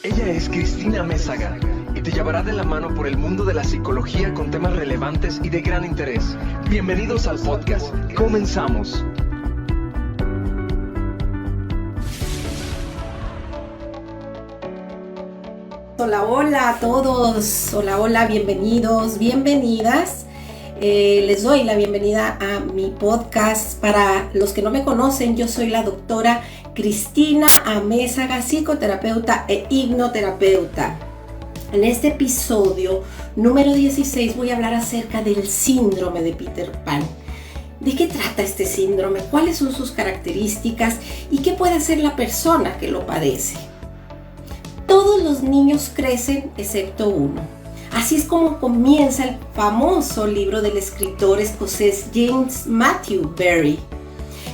Ella es Cristina Mézaga y te llevará de la mano por el mundo de la psicología con temas relevantes y de gran interés. Bienvenidos al podcast. Comenzamos. Hola a todos, hola, bienvenidos, bienvenidas. Les doy la bienvenida a mi podcast. Para los que no me conocen, yo soy la doctora Cristina Mézaga, psicoterapeuta e hipnoterapeuta. En este episodio número 16 voy a hablar acerca del síndrome de Peter Pan. ¿De qué trata este síndrome? ¿Cuáles son sus características? ¿Y qué puede hacer la persona que lo padece? Todos los niños crecen excepto uno. Así es como comienza el famoso libro del escritor escocés James Matthew Barrie.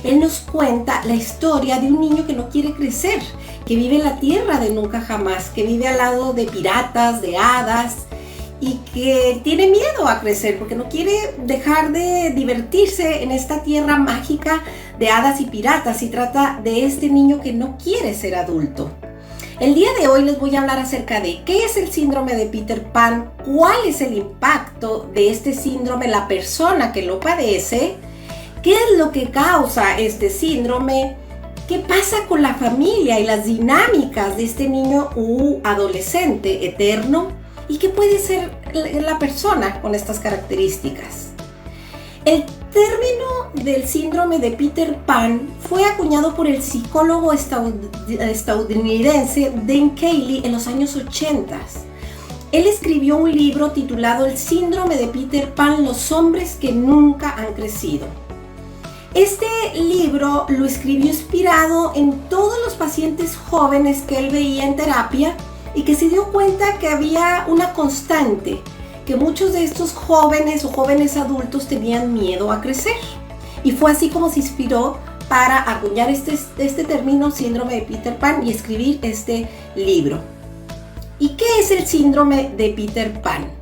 Él nos cuenta la historia de un niño que no quiere crecer, que vive en la tierra de nunca jamás, que vive al lado de piratas, de hadas y que tiene miedo a crecer porque no quiere dejar de divertirse en esta tierra mágica de hadas y piratas. Y trata de este niño que no quiere ser adulto. El día de hoy les voy a hablar acerca de qué es el síndrome de Peter Pan, cuál es el impacto de este síndrome en la persona que lo padece, qué es lo que causa este síndrome, qué pasa con la familia y las dinámicas de este niño u adolescente eterno y qué puede ser la persona con estas características. El término del síndrome de Peter Pan fue acuñado por el psicólogo estadounidense Dan Cayley en los años 80. Él escribió un libro titulado El síndrome de Peter Pan, los hombres que nunca han crecido. Este libro lo escribió inspirado en todos los pacientes jóvenes que él veía en terapia y que se dio cuenta que había una constante, que muchos de estos jóvenes o jóvenes adultos tenían miedo a crecer. Y fue así como se inspiró para acuñar este término síndrome de Peter Pan y escribir este libro. ¿Y qué es el síndrome de Peter Pan?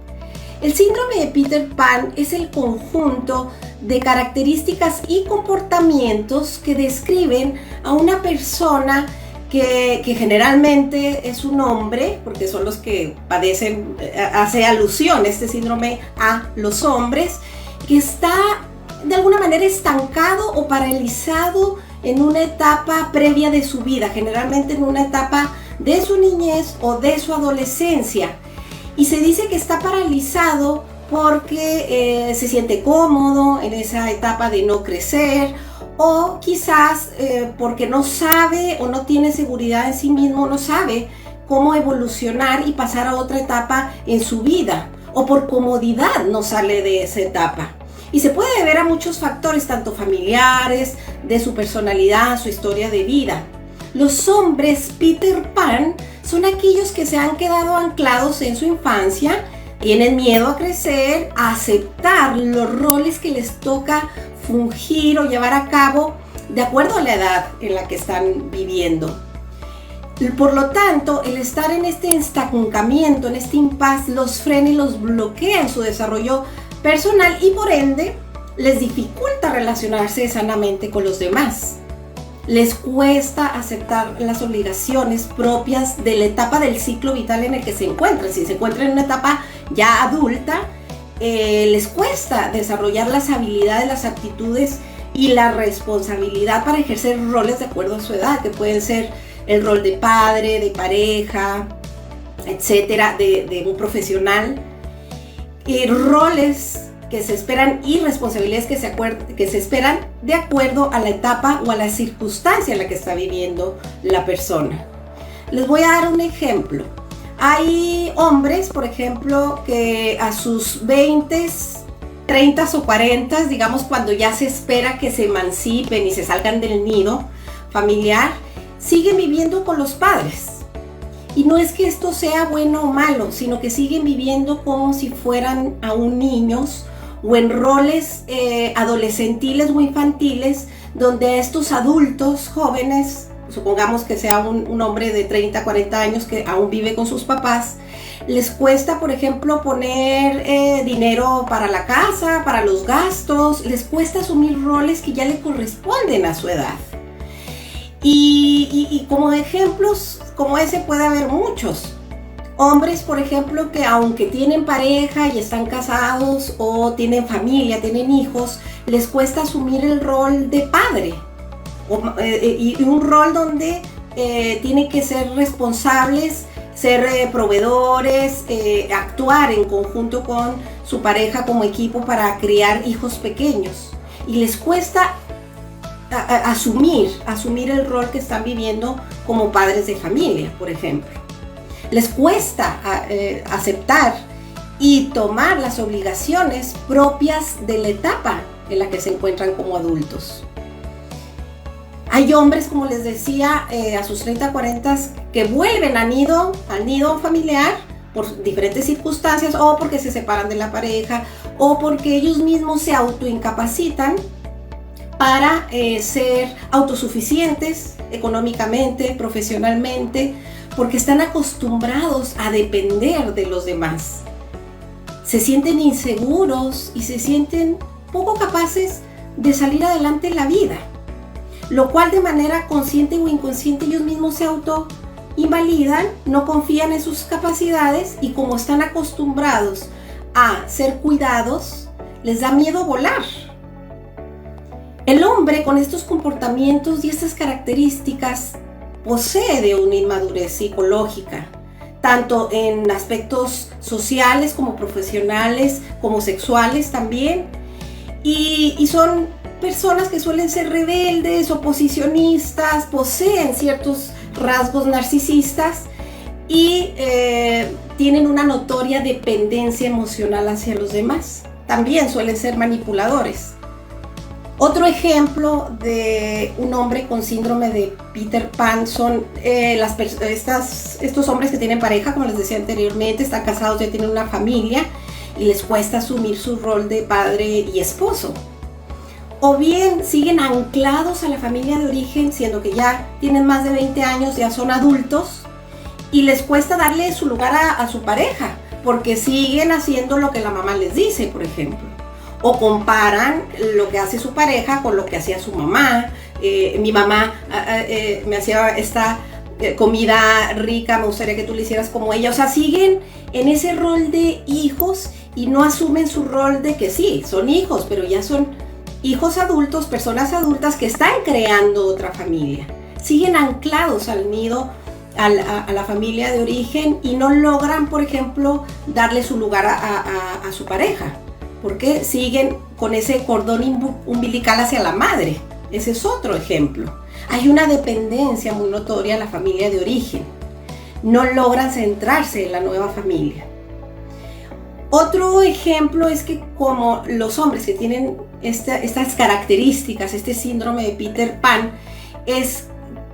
El síndrome de Peter Pan es el conjunto de características y comportamientos que describen a una persona que generalmente es un hombre, porque son los que padecen, hace alusión este síndrome a los hombres, que está de alguna manera estancado o paralizado en una etapa previa de su vida, generalmente en una etapa de su niñez o de su adolescencia. Y se dice que está paralizado porque se siente cómodo en esa etapa de no crecer, o quizás porque no sabe o no tiene seguridad en sí mismo, no sabe cómo evolucionar y pasar a otra etapa en su vida, o por comodidad no sale de esa etapa. Y se puede deber a muchos factores, tanto familiares, de su personalidad, su historia de vida. Los hombres Peter Pan son aquellos que se han quedado anclados en su infancia, tienen miedo a crecer, a aceptar los roles que les toca fungir o llevar a cabo de acuerdo a la edad en la que están viviendo. Por lo tanto, el estar en este estancamiento, en este impasse, los frena y los bloquea en su desarrollo personal y por ende les dificulta relacionarse sanamente con los demás. Les cuesta aceptar las obligaciones propias de la etapa del ciclo vital en el que se encuentran. Si se encuentran en una etapa ya adulta, les cuesta desarrollar las habilidades, las aptitudes y la responsabilidad para ejercer roles de acuerdo a su edad, que pueden ser el rol de padre, de pareja, etcétera, de un profesional, roles que se esperan y responsabilidades que se esperan de acuerdo a la etapa o a la circunstancia en la que está viviendo la persona. Les voy a dar un ejemplo. Hay hombres, por ejemplo, que a sus 20, 30 o 40, digamos cuando ya se espera que se emancipen y se salgan del nido familiar, siguen viviendo con los padres. Y no es que esto sea bueno o malo, sino que siguen viviendo como si fueran aún niños o en roles adolescentiles o infantiles, donde estos adultos jóvenes, supongamos que sea un hombre de 30, 40 años que aún vive con sus papás, les cuesta, por ejemplo, poner dinero para la casa, para los gastos, les cuesta asumir roles que ya le corresponden a su edad. Y como ejemplos como ese puede haber muchos. Hombres, por ejemplo, que aunque tienen pareja y están casados o tienen familia, tienen hijos, les cuesta asumir el rol de padre. Y un rol donde tienen que ser responsables, ser proveedores, actuar en conjunto con su pareja como equipo para criar hijos pequeños. Y les cuesta asumir el rol que están viviendo como padres de familia, por ejemplo. Les cuesta aceptar y tomar las obligaciones propias de la etapa en la que se encuentran como adultos. Hay hombres, como les decía, a sus 30, 40 que vuelven al nido familiar por diferentes circunstancias, o porque se separan de la pareja, o porque ellos mismos se autoincapacitan para ser autosuficientes económicamente, profesionalmente, porque están acostumbrados a depender de los demás. Se sienten inseguros y se sienten poco capaces de salir adelante en la vida, lo cual de manera consciente o inconsciente ellos mismos se autoinvalidan, no confían en sus capacidades, y como están acostumbrados a ser cuidados, les da miedo volar. El hombre con estos comportamientos y estas características posee de una inmadurez psicológica, tanto en aspectos sociales como profesionales, como sexuales también, y son personas que suelen ser rebeldes, oposicionistas, poseen ciertos rasgos narcisistas y tienen una notoria dependencia emocional hacia los demás. También suelen ser manipuladores. Otro ejemplo de un hombre con síndrome de Peter Pan son estos hombres que tienen pareja, como les decía anteriormente, están casados, ya tienen una familia y les cuesta asumir su rol de padre y esposo. O bien siguen anclados a la familia de origen, siendo que ya tienen más de 20 años, ya son adultos, y les cuesta darle su lugar a su pareja, porque siguen haciendo lo que la mamá les dice, por ejemplo. O comparan lo que hace su pareja con lo que hacía su mamá. Mi mamá me hacía esta comida rica, me gustaría que tú le hicieras como ella. O sea, siguen en ese rol de hijos y no asumen su rol de que sí, son hijos, pero ya son hijos adultos, personas adultas que están creando otra familia. Siguen anclados al nido, a la familia de origen, y no logran, por ejemplo, darle su lugar a su pareja, porque siguen con ese cordón umbilical hacia la madre. Ese es otro ejemplo. Hay una dependencia muy notoria a la familia de origen. No logran centrarse en la nueva familia. Otro ejemplo es que como los hombres que tienen estas características, este síndrome de Peter Pan, es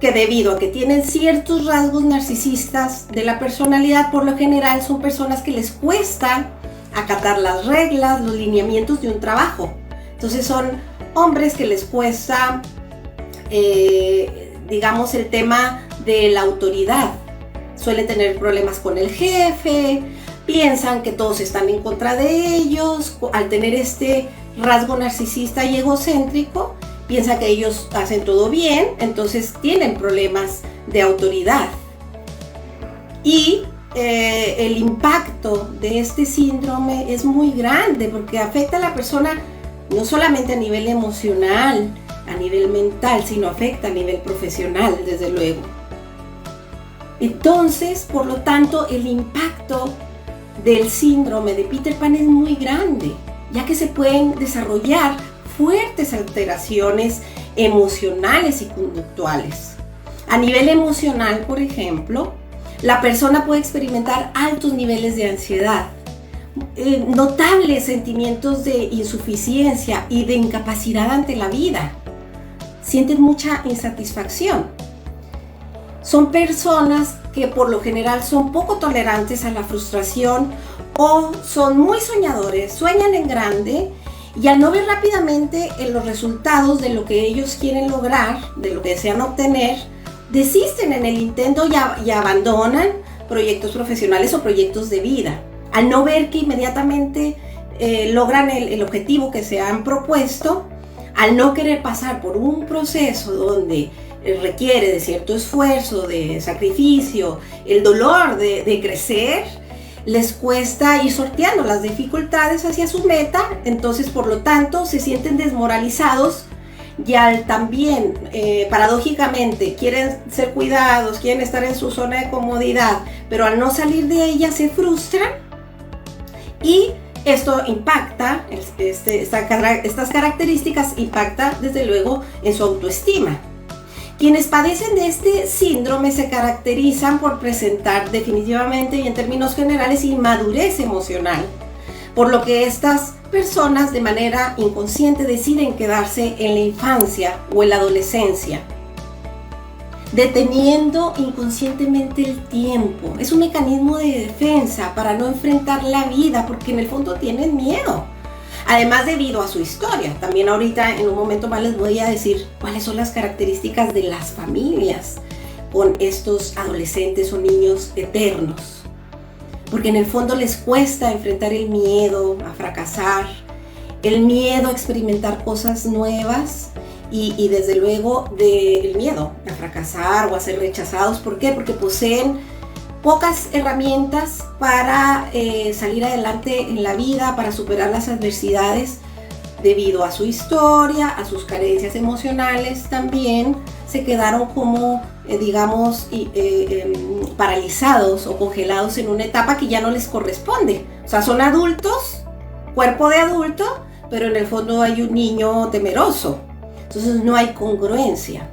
que debido a que tienen ciertos rasgos narcisistas de la personalidad, por lo general son personas que les cuesta acatar las reglas, los lineamientos de un trabajo. Entonces son hombres que les cuesta, digamos, el tema de la autoridad. Suelen tener problemas con el jefe, piensan que todos están en contra de ellos. Al tener este rasgo narcisista y egocéntrico, piensan que ellos hacen todo bien, entonces tienen problemas de autoridad. Y el impacto de este síndrome es muy grande, porque afecta a la persona no solamente a nivel emocional, a nivel mental, sino afecta a nivel profesional, desde luego. Entonces, por lo tanto, el impacto del síndrome de Peter Pan es muy grande, ya que se pueden desarrollar fuertes alteraciones emocionales y conductuales. A nivel emocional, por ejemplo, la persona puede experimentar altos niveles de ansiedad, notables sentimientos de insuficiencia y de incapacidad ante la vida. Sienten mucha insatisfacción. Son personas que por lo general son poco tolerantes a la frustración o son muy soñadores, sueñan en grande, y al no ver rápidamente en los resultados de lo que ellos quieren lograr, de lo que desean obtener, desisten en el intento y abandonan proyectos profesionales o proyectos de vida. Al no ver que inmediatamente logran el objetivo que se han propuesto, al no querer pasar por un proceso donde requiere de cierto esfuerzo, de sacrificio, el dolor de crecer, les cuesta ir sorteando las dificultades hacia su meta, entonces por lo tanto se sienten desmoralizados y al también, paradójicamente, quieren ser cuidados, quieren estar en su zona de comodidad, pero al no salir de ella se frustran y esto impacta, estas características impactan desde luego en su autoestima. Quienes padecen de este síndrome se caracterizan por presentar definitivamente y en términos generales inmadurez emocional, por lo que estas personas de manera inconsciente deciden quedarse en la infancia o en la adolescencia, deteniendo inconscientemente el tiempo. Es un mecanismo de defensa para no enfrentar la vida porque en el fondo tienen miedo. Además, debido a su historia. También ahorita en un momento más les voy a decir cuáles son las características de las familias con estos adolescentes o niños eternos. Porque en el fondo les cuesta enfrentar el miedo a fracasar, el miedo a experimentar cosas nuevas y desde luego el miedo a fracasar o a ser rechazados. ¿Por qué? Porque poseen pocas herramientas para salir adelante en la vida, para superar las adversidades debido a su historia, a sus carencias emocionales. También se quedaron como, paralizados o congelados en una etapa que ya no les corresponde. O sea, son adultos, cuerpo de adulto, pero en el fondo hay un niño temeroso. Entonces no hay congruencia.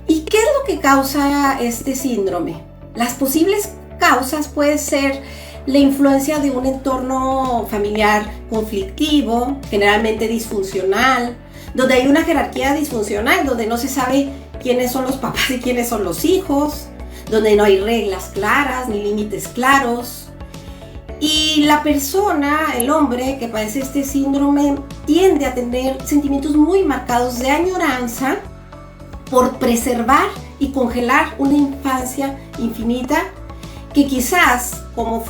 ¿Y qué es lo que causa este síndrome? Las posibles causas pueden ser la influencia de un entorno familiar conflictivo, generalmente disfuncional, donde hay una jerarquía disfuncional, donde no se sabe quiénes son los papás y quiénes son los hijos, donde no hay reglas claras ni límites claros. Y la persona, el hombre que padece este síndrome, tiende a tener sentimientos muy marcados de añoranza por preservar y congelar una infancia infinita que quizás, como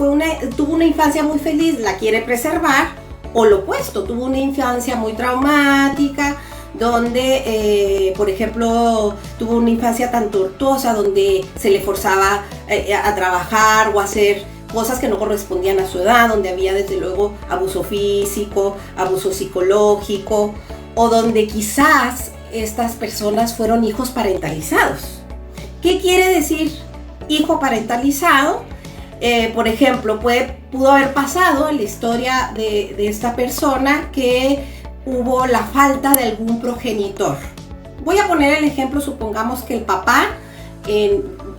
tuvo una infancia muy feliz, la quiere preservar, o lo opuesto, tuvo una infancia muy traumática, donde, por ejemplo, tuvo una infancia tan tortuosa, donde se le forzaba a trabajar o a hacer cosas que no correspondían a su edad, donde había desde luego abuso físico, abuso psicológico, o donde quizás estas personas fueron hijos parentalizados. ¿Qué quiere decir hijo parentalizado? Por ejemplo, pudo haber pasado en la historia de esta persona que hubo la falta de algún progenitor. Voy a poner el ejemplo, supongamos que el papá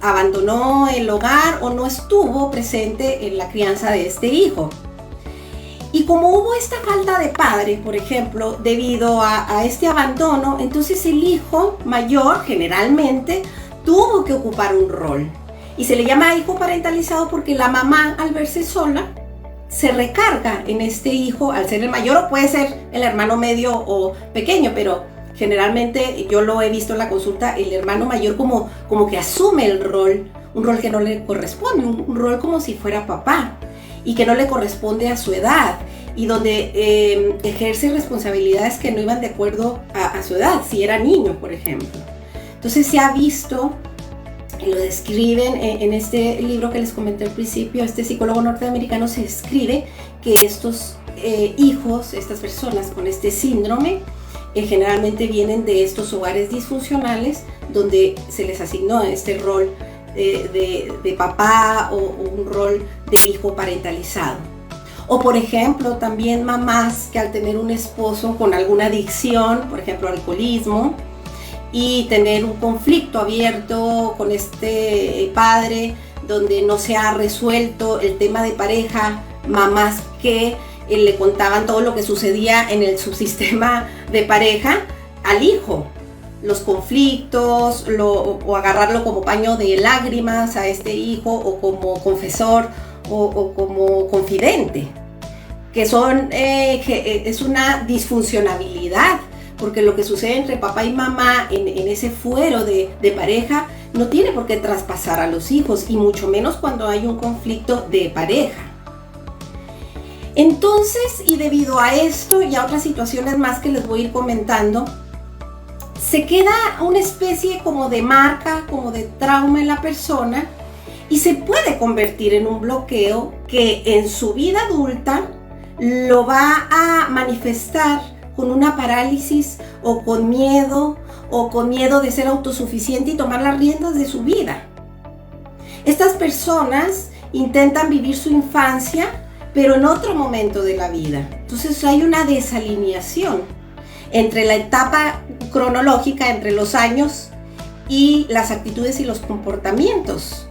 abandonó el hogar o no estuvo presente en la crianza de este hijo. Y como hubo esta falta de padre, por ejemplo, debido a este abandono, entonces el hijo mayor generalmente tuvo que ocupar un rol. Y se le llama hijo parentalizado porque la mamá, al verse sola, se recarga en este hijo al ser el mayor, o puede ser el hermano medio o pequeño, pero generalmente yo lo he visto en la consulta, el hermano mayor como que asume el rol, un rol que no le corresponde, un rol como si fuera papá y que no le corresponde a su edad y donde ejerce responsabilidades que no iban de acuerdo a su edad, si era niño, por ejemplo. Entonces se ha visto, lo describen en este libro que les comenté al principio, este psicólogo norteamericano se describe que estos hijos, estas personas con este síndrome, generalmente vienen de estos hogares disfuncionales donde se les asignó este rol de papá o un rol de hijo parentalizado. O por ejemplo, también mamás que al tener un esposo con alguna adicción, por ejemplo alcoholismo, y tener un conflicto abierto con este padre donde no se ha resuelto el tema de pareja, mamás que le contaban todo lo que sucedía en el subsistema de pareja al hijo, los conflictos, o agarrarlo como paño de lágrimas a este hijo, o como confesor, o como confidente, que es una disfuncionabilidad, porque lo que sucede entre papá y mamá en ese fuero de pareja no tiene por qué traspasar a los hijos, y mucho menos cuando hay un conflicto de pareja. Entonces, y debido a esto y a otras situaciones más que les voy a ir comentando, se queda una especie como de marca, como de trauma en la persona y se puede convertir en un bloqueo que en su vida adulta lo va a manifestar con una parálisis o con miedo de ser autosuficiente y tomar las riendas de su vida. Estas personas intentan vivir su infancia, pero en otro momento de la vida. Entonces hay una desalineación entre la etapa cronológica, entre los años y las actitudes y los comportamientos.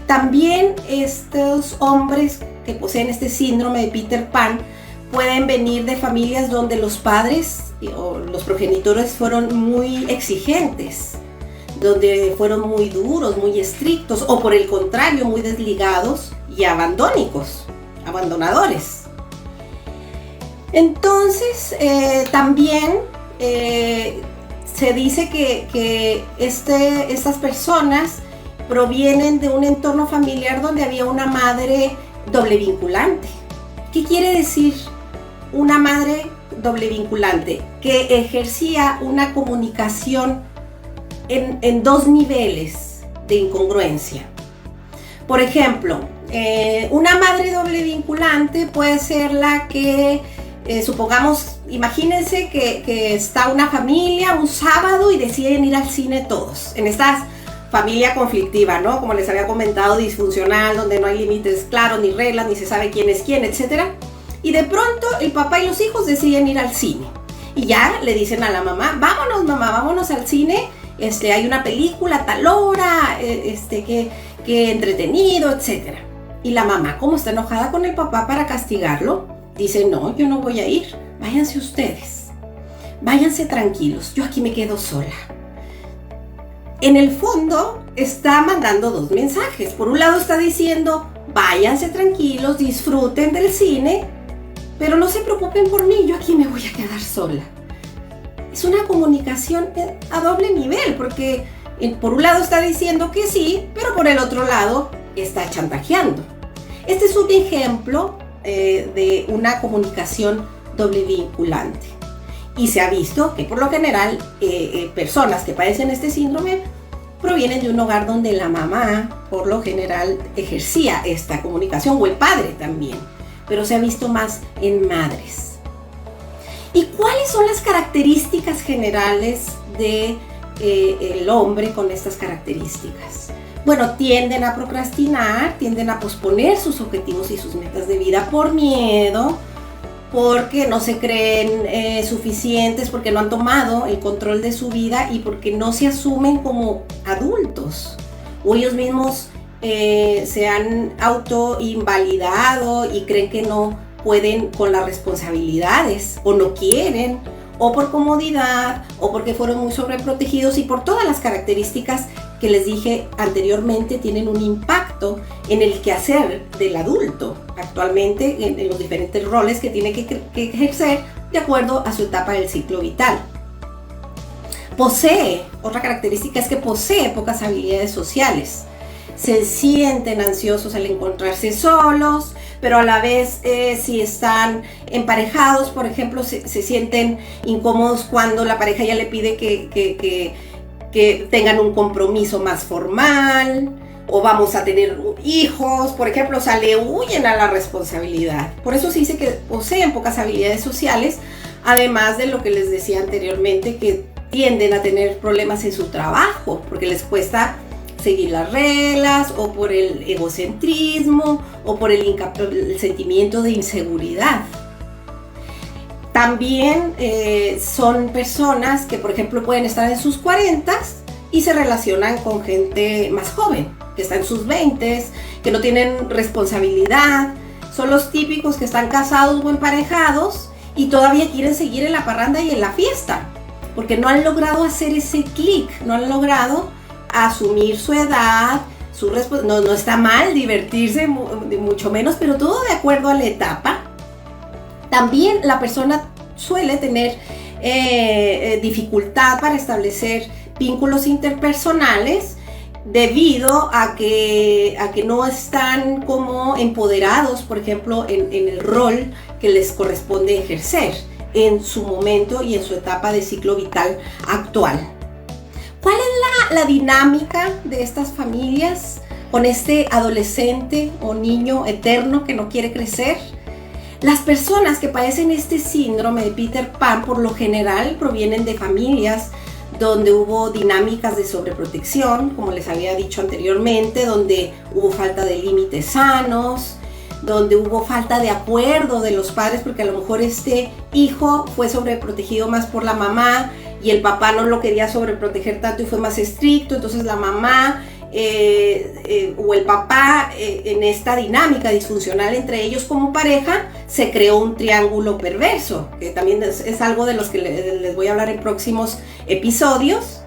También estos hombres que poseen este síndrome de Peter Pan pueden venir de familias donde los padres o los progenitores fueron muy exigentes, donde fueron muy duros, muy estrictos, o por el contrario, muy desligados y abandonadores. Entonces, también se dice que estas personas provienen de un entorno familiar donde había una madre doble vinculante. ¿Qué quiere decir una madre doble vinculante? Que ejercía una comunicación en dos niveles de incongruencia. Por ejemplo, una madre doble vinculante puede ser la que, supongamos, imagínense que está una familia un sábado y deciden ir al cine todos, en esta familia conflictiva, ¿no? Como les había comentado, disfuncional, donde no hay límites claros, ni reglas, ni se sabe quién es quién, etc. Y de pronto el papá y los hijos deciden ir al cine. Y ya le dicen a la mamá, vámonos mamá, vámonos al cine, hay una película a tal hora, que entretenido, etc. Y la mamá, como está enojada con el papá para castigarlo, dice, no, yo no voy a ir, váyanse ustedes, váyanse tranquilos, yo aquí me quedo sola. En el fondo está mandando dos mensajes. Por un lado está diciendo, váyanse tranquilos, disfruten del cine, pero no se preocupen por mí, yo aquí me voy a quedar sola. Es una comunicación a doble nivel, porque por un lado está diciendo que sí, pero por el otro lado está chantajeando. Este es un ejemplo de una comunicación doble vinculante. Y se ha visto que por lo general personas que padecen este síndrome provienen de un hogar donde la mamá por lo general ejercía esta comunicación, o el padre también, pero se ha visto más en madres. ¿Y cuáles son las características generales del hombre con estas características? Bueno, tienden a procrastinar, tienden a posponer sus objetivos y sus metas de vida por miedo, porque no se creen suficientes, porque no han tomado el control de su vida y porque no se asumen como adultos, o ellos mismos se han autoinvalidado y creen que no pueden con las responsabilidades, o no quieren, o por comodidad, o porque fueron muy sobreprotegidos, y por todas las características que les dije anteriormente tienen un impacto en el quehacer del adulto actualmente, en los diferentes roles que tiene que ejercer de acuerdo a su etapa del ciclo vital. Otra característica es que posee pocas habilidades sociales. Se sienten ansiosos al encontrarse solos, pero a la vez si están emparejados, por ejemplo, se sienten incómodos cuando la pareja ya le pide que tengan un compromiso más formal, o vamos a tener hijos, por ejemplo, le huyen a la responsabilidad. Por eso se dice que poseen pocas habilidades sociales, además de lo que les decía anteriormente, que tienden a tener problemas en su trabajo, porque les cuesta seguir las reglas, o por el egocentrismo, o por el sentimiento de inseguridad. También son personas que, por ejemplo, pueden estar en sus 40s y se relacionan con gente más joven, que está en sus 20s, que no tienen responsabilidad. Son los típicos que están casados o emparejados y todavía quieren seguir en la parranda y en la fiesta, porque no han logrado hacer ese clic, no han logrado asumir su edad, no está mal divertirse, mucho menos, pero todo de acuerdo a la etapa. También la persona suele tener dificultad para establecer vínculos interpersonales debido a que no están como empoderados, por ejemplo, en el rol que les corresponde ejercer. en su momento y en su etapa de ciclo vital actual. ¿Cuál es la dinámica de estas familias con este adolescente o niño eterno que no quiere crecer? Las personas que padecen este síndrome de Peter Pan por lo general provienen de familias donde hubo dinámicas de sobreprotección, como les había dicho anteriormente, donde hubo falta de límites sanos, donde hubo falta de acuerdo de los padres, porque a lo mejor este hijo fue sobreprotegido más por la mamá y el papá no lo quería sobreproteger tanto y fue más estricto, entonces la mamá o el papá en esta dinámica disfuncional entre ellos como pareja se creó un triángulo perverso, que también es algo de los que les voy a hablar en próximos episodios.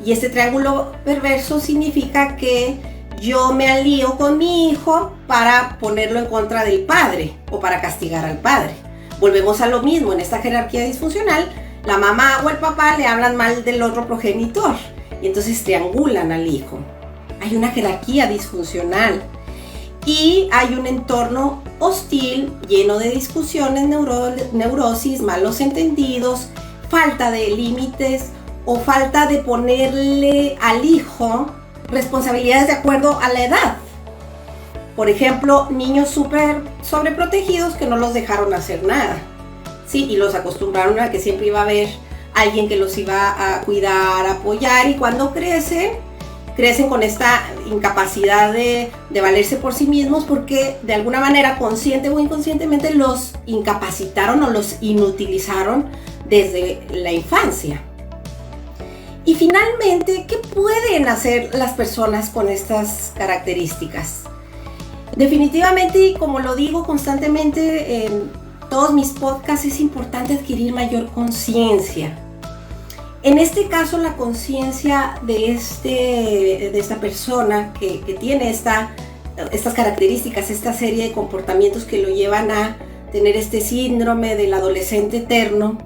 Y este triángulo perverso significa que yo me alío con mi hijo para ponerlo en contra del padre o para castigar al padre. Volvemos a lo mismo, en esta jerarquía disfuncional, la mamá o el papá le hablan mal del otro progenitor y entonces triangulan al hijo. Hay una jerarquía disfuncional y hay un entorno hostil lleno de discusiones, neurosis, malos entendidos, falta de límites o falta de ponerle al hijo responsabilidades de acuerdo a la edad. Por ejemplo, niños súper sobreprotegidos que no los dejaron hacer nada, ¿sí? Y los acostumbraron a que siempre iba a haber alguien que los iba a cuidar, apoyar, y cuando crecen con esta incapacidad de valerse por sí mismos porque de alguna manera, consciente o inconscientemente, los incapacitaron o los inutilizaron desde la infancia. Y finalmente, ¿qué pueden hacer las personas con estas características? Definitivamente, y como lo digo constantemente en todos mis podcasts, es importante adquirir mayor conciencia. En este caso, la conciencia de esta persona que tiene estas características, esta serie de comportamientos que lo llevan a tener este síndrome del adolescente eterno,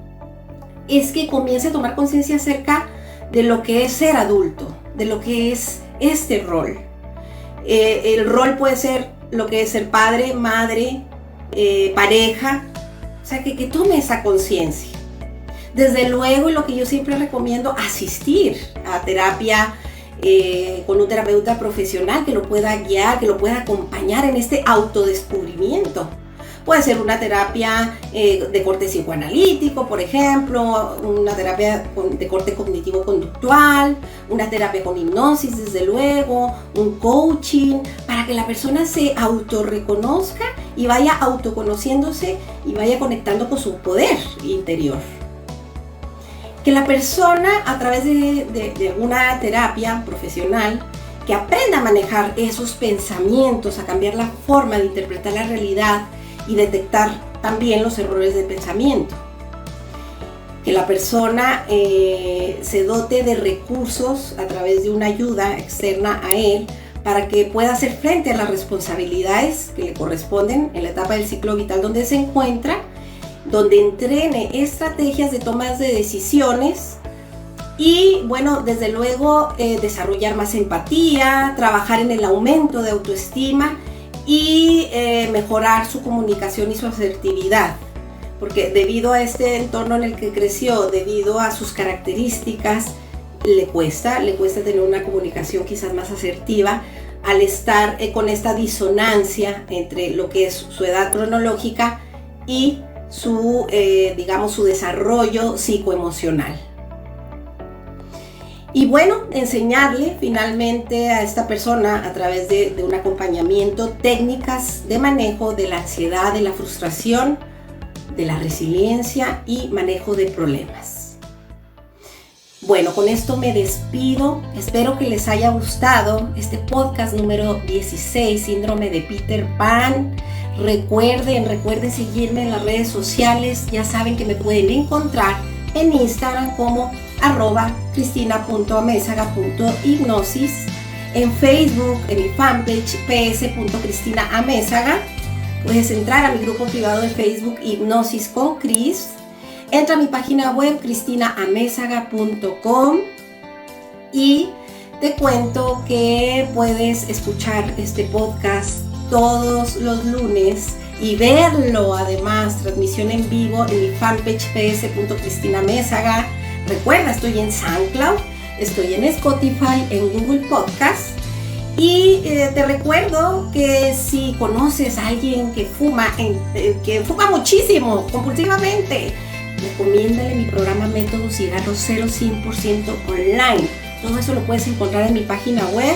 es que comience a tomar conciencia acerca de lo que es ser adulto, de lo que es este rol. El rol puede ser lo que es ser padre, madre, pareja, o sea, que tome esa conciencia. Desde luego, y lo que yo siempre recomiendo, asistir a terapia con un terapeuta profesional que lo pueda guiar, que lo pueda acompañar en este autodescubrimiento. Puede ser una terapia de corte psicoanalítico, por ejemplo, una terapia de corte cognitivo-conductual, una terapia con hipnosis, desde luego, un coaching, para que la persona se autorreconozca y vaya autoconociéndose y vaya conectando con su poder interior. Que la persona, a través de alguna terapia profesional, que aprenda a manejar esos pensamientos, a cambiar la forma de interpretar la realidad y detectar también los errores de pensamiento. Que la persona se dote de recursos a través de una ayuda externa a él para que pueda hacer frente a las responsabilidades que le corresponden en la etapa del ciclo vital donde se encuentra, donde entrene estrategias de tomas de decisiones y, bueno, desde luego desarrollar más empatía, trabajar en el aumento de autoestima y mejorar su comunicación y su asertividad, porque debido a este entorno en el que creció, debido a sus características, le cuesta tener una comunicación quizás más asertiva al estar con esta disonancia entre lo que es su edad cronológica y su desarrollo psicoemocional. Y bueno, enseñarle finalmente a esta persona a través de un acompañamiento técnicas de manejo de la ansiedad, de la frustración, de la resiliencia y manejo de problemas. Bueno, con esto me despido. Espero que les haya gustado este podcast número 16, Síndrome de Peter Pan. Recuerden seguirme en las redes sociales. Ya saben que me pueden encontrar en Instagram como @cristina.amezaga.hipnosis, en Facebook, en mi fanpage ps.cristinaamezaga. Puedes entrar a mi grupo privado de Facebook Hipnosis con Cris. Entra a mi página web cristinaamezaga.com y te cuento que puedes escuchar este podcast todos los lunes y verlo además, transmisión en vivo en mi fanpage ps.cristinamezaga. Recuerda, estoy en SoundCloud, estoy en Spotify, en Google Podcast. Y te recuerdo que si conoces a alguien que fuma muchísimo, compulsivamente, recomiéndale mi programa Método Cigarro 0-100% online. Todo eso lo puedes encontrar en mi página web.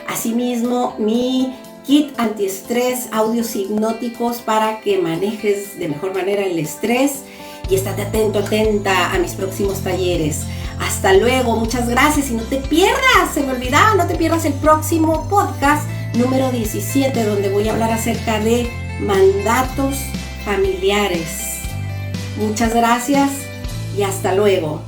Asimismo, mi kit antiestrés, audios hipnóticos para que manejes de mejor manera el estrés. Y estate atenta a mis próximos talleres. Hasta luego, muchas gracias y no te pierdas, se me olvidaba, no te pierdas el próximo podcast número 17, donde voy a hablar acerca de mandatos familiares. Muchas gracias y hasta luego.